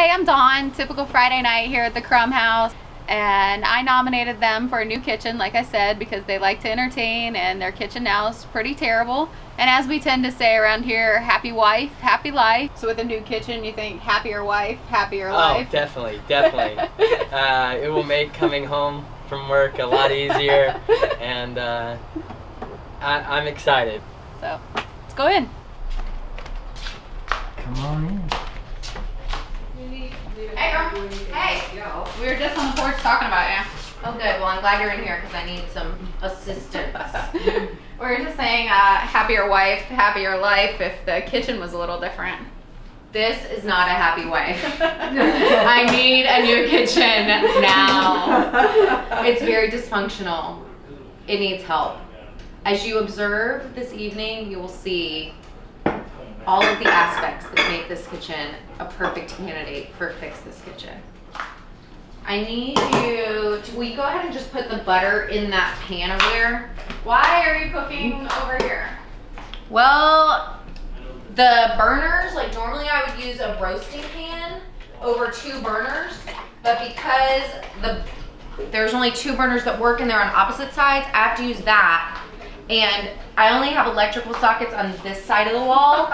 Hey, I'm Dawn. Typical Friday night here at the Crumb House, and I nominated them for a new kitchen, like I said, because they like to entertain and their kitchen now is pretty terrible. And as we tend to say around here, happy wife, happy life. So with a new kitchen, you think happier wife, happier life? Oh, definitely, definitely. It will make coming home from work a lot easier, and I'm excited. So let's go in. Come on in. Hey, girl. Hey. We were just on the porch talking about you. Oh, good. Well, I'm glad you're in here because I need some assistance. We were just saying happier wife, happier life if the kitchen was a little different. This is not a happy wife. I need a new kitchen now. It's very dysfunctional. It needs help. As you observe this evening, you will see all of the aspects that make this kitchen a perfect candidate for Fix This Kitchen. I need you to, will you go ahead and just put the butter in that pan over there? Why are you cooking over here? Well, the burners, like normally I would use a roasting pan over 2 burners, but because there's only 2 burners that work and they're on opposite sides, I have to use that. And I only have electrical sockets on this side of the wall.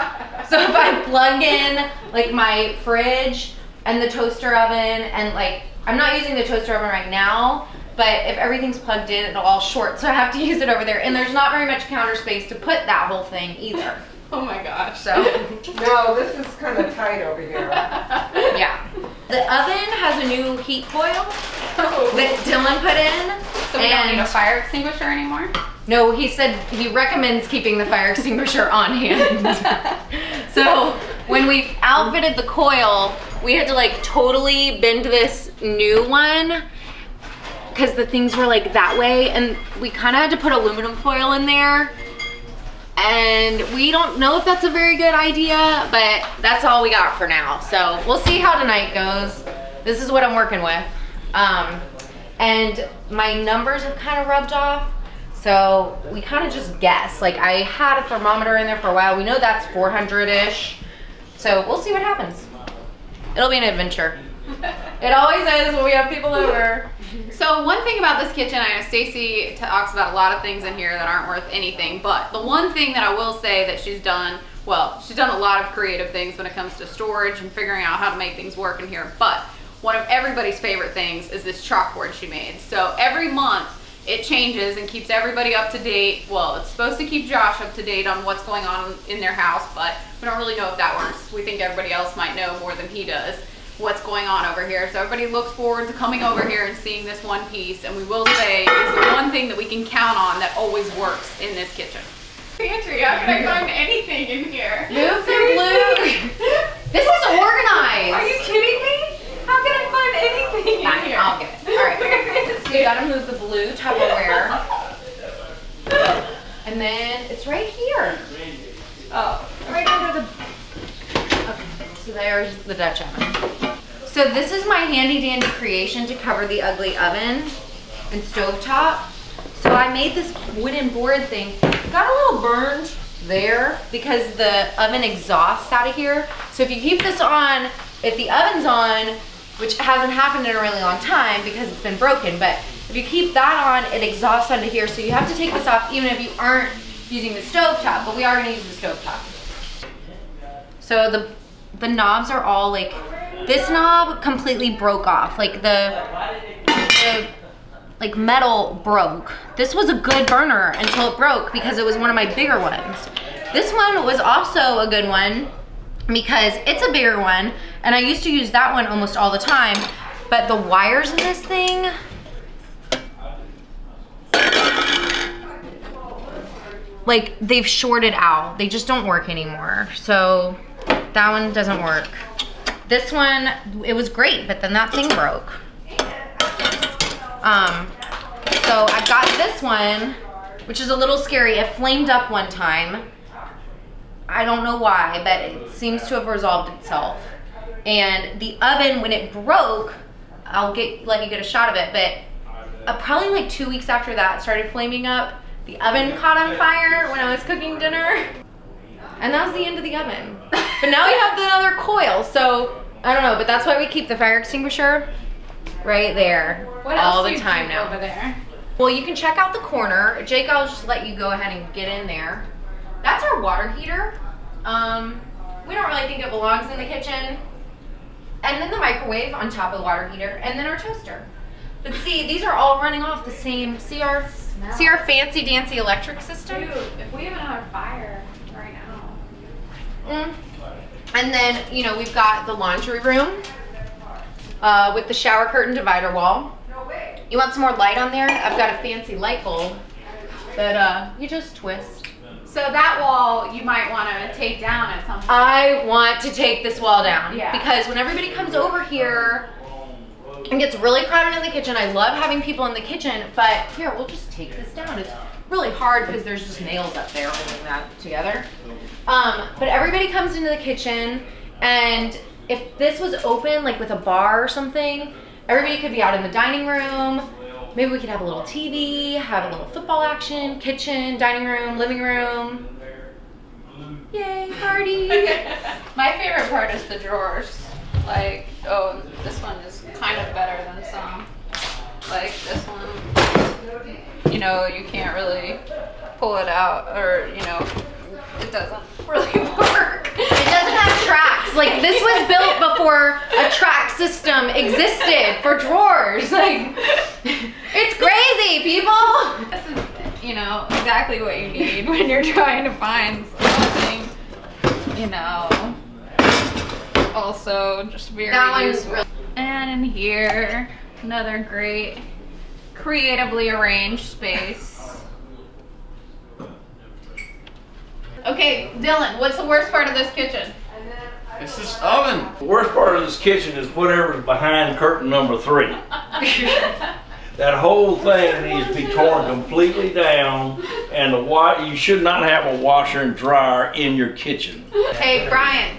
So if I plug in like my fridge and the toaster oven, and like, I'm not using the toaster oven right now, but if everything's plugged in, it'll all short. So I have to use it over there. And there's not very much counter space to put that whole thing either. Oh my gosh. So no, this is kind of tight over here. Yeah. The oven has a new heat coil that Dylan put in. So we don't need a fire extinguisher anymore? No, he said he recommends keeping the fire extinguisher on hand. So when we outfitted the coil, we had to like totally bend this new one because the things were like that way, and we kind of had to put aluminum foil in there. And we don't know if that's a very good idea, but that's all we got for now. So we'll see how tonight goes. This is what I'm working with. And my numbers have kind of rubbed off. So we kind of just guess. Like I had a thermometer in there for a while. We know that's 400-ish. So we'll see what happens. It'll be an adventure. It always is when we have people over. So one thing about this kitchen, I know Stacey talks about a lot of things in here that aren't worth anything, but the one thing that I will say that she's done, well, she's done a lot of creative things when it comes to storage and figuring out how to make things work in here, but one of everybody's favorite things is this chalkboard she made. So every month it changes and keeps everybody up to date. Well, it's supposed to keep Josh up to date on what's going on in their house, but we don't really know if that works. We think everybody else might know more than he does what's going on over here. So everybody looks forward to coming over here and seeing this one piece, and we will say is the one thing that we can count on that always works in this kitchen. Pantry, how can I find anything in here? Move the blue. This is organized. Are you kidding me? How can I find anything in here? I'll get it. All right. So you gotta move the blue Tupperware. And then it's right here. Oh, Right under the, okay, so there's the Dutch oven. So this is my handy dandy creation to cover the ugly oven and stovetop. So I made this wooden board thing. Got a little burned there because the oven exhausts out of here. So if you keep this on, if the oven's on, which hasn't happened in a really long time because it's been broken, but if you keep that on, it exhausts onto here. So you have to take this off even if you aren't using the stovetop, but we are gonna use the stovetop. So the knobs are all like, this knob completely broke off. Like the like metal broke. This was a good burner until it broke because it was one of my bigger ones. This one was also a good one because it's a bigger one, and I used to use that one almost all the time, but the wires in this thing, like they've shorted out. They just don't work anymore. So that one doesn't work. This one, it was great, but then that thing broke. So I got this one, which is a little scary. It flamed up one time. I don't know why, but it seems to have resolved itself. And the oven, when it broke, I'll let you get a shot of it, but probably like 2 weeks after that, it started flaming up. The oven caught on fire when I was cooking dinner. And that was the end of the oven. But now we have the other coil, so I don't know, but that's why we keep the fire extinguisher right there all the time now. Over there? Well, you can check out the corner. Jake, I'll just let you go ahead and get in there. That's our water heater. We don't really think it belongs in the kitchen. And then the microwave on top of the water heater, and then our toaster. But see, these are all running off the same, see our fancy dancy electric system? Dude, if we have another fire right now. And then, you know, we've got the laundry room with the shower curtain divider wall. You want some more light on there? I've got a fancy light bulb that you just twist. So that wall you might want to take down at some point. I want to take this wall down because when everybody comes over here and gets really crowded in the kitchen, I love having people in the kitchen, but here, we'll just take this down. It's really hard because there's just nails up there holding that together. But everybody comes into the kitchen, and if this was open, like with a bar or something, everybody could be out in the dining room. Maybe we could have a little TV, have a little football action, kitchen, dining room, living room. Yay, party! My favorite part is the drawers. Like, oh, this one is kind of better than some. Like this one, you know, you can't really pull it out, or, you know, it doesn't really work. It doesn't have tracks. Like, this was built before a track system existed for drawers. Like, it's crazy, people. This is, you know, exactly what you need when you're trying to find something, you know, also just very useful. And in here, another great creatively arranged space. Okay, Dylan, what's the worst part of this kitchen? It's this oven. The worst part of this kitchen is whatever's behind curtain number 3. That whole thing needs to be torn completely down, and you should not have a washer and dryer in your kitchen. Hey, Brian.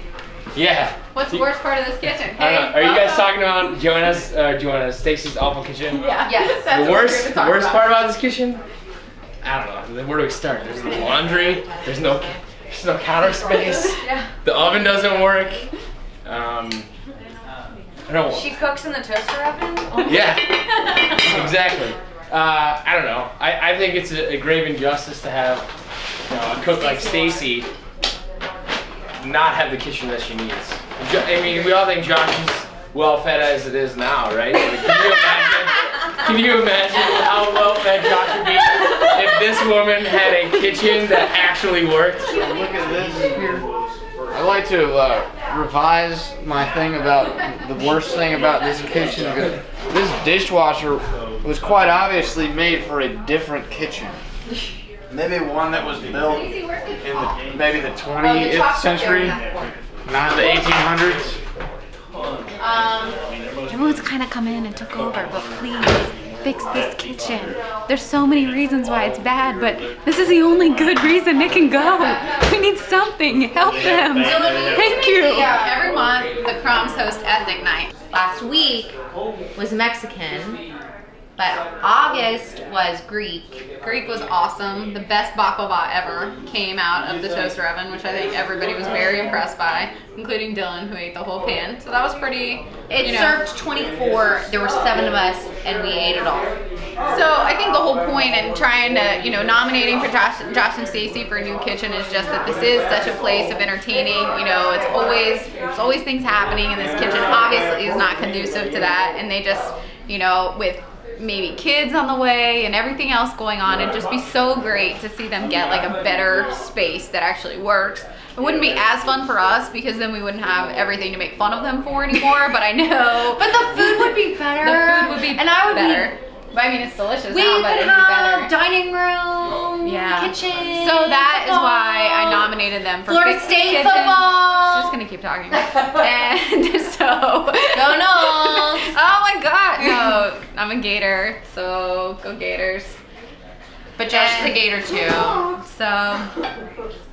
Yeah. What's the worst part of this kitchen? I don't know. Are you guys talking about Joanna's, Stacey's awful kitchen? Yeah. Yes. That's The worst part about this kitchen? I don't know. Where do we start? There's no laundry. There's no counter space. Yeah. The oven doesn't work. I don't. She cooks in the toaster oven? Oh. Yeah. Exactly. I don't know. I think it's a grave injustice to have a cook like Stacey not have the kitchen that she needs. I mean, we all think Josh is well fed as it is now, right? Can you imagine how well fed Josh would be if this woman had a kitchen that actually worked? Look at this here. I'd like to revise my thing about the worst thing about this kitchen. This dishwasher was quite obviously made for a different kitchen. Maybe one that was built in maybe the 20th century, not the 1800s. Everyone's kind of come in and took over, but please fix this kitchen. There's so many reasons why it's bad, but this is the only good reason it can go. We need something. Help them. Thank you. Every month, the Crumbs host ethnic night. Last week was Mexican, but August was Greek. Greek was awesome. The best baklava ever came out of the toaster oven, which I think everybody was very impressed by, including Dylan, who ate the whole pan. So that was pretty, It served 24. There were 7 of us, and we ate it all. So I think the whole point in trying to, nominating for Josh and Stacey for a new kitchen is just that this is such a place of entertaining. There's always things happening in this kitchen. Obviously, is not conducive to that, and they just, with maybe kids on the way and everything else going on, it'd just be so great to see them get like a better space that actually works. It wouldn't be as fun for us because then we wouldn't have everything to make fun of them for anymore, but I know. But the food would be better. The food would be and I would better. I mean, it's delicious we now, but could it'd be better. have dining room, Yeah. kitchen. So that is football. why I nominated them for Florida Fix the State Kitchen. football. She's just gonna keep talking. And so Go Noles. Oh my God, no! I'm a Gator, so go Gators. But Josh is a Gator too. So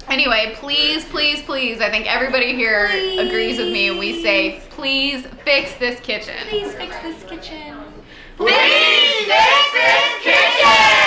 anyway, please, please, please, I think everybody here agrees with me when we say, please fix this kitchen. Please fix this kitchen. Please fix this kitchen!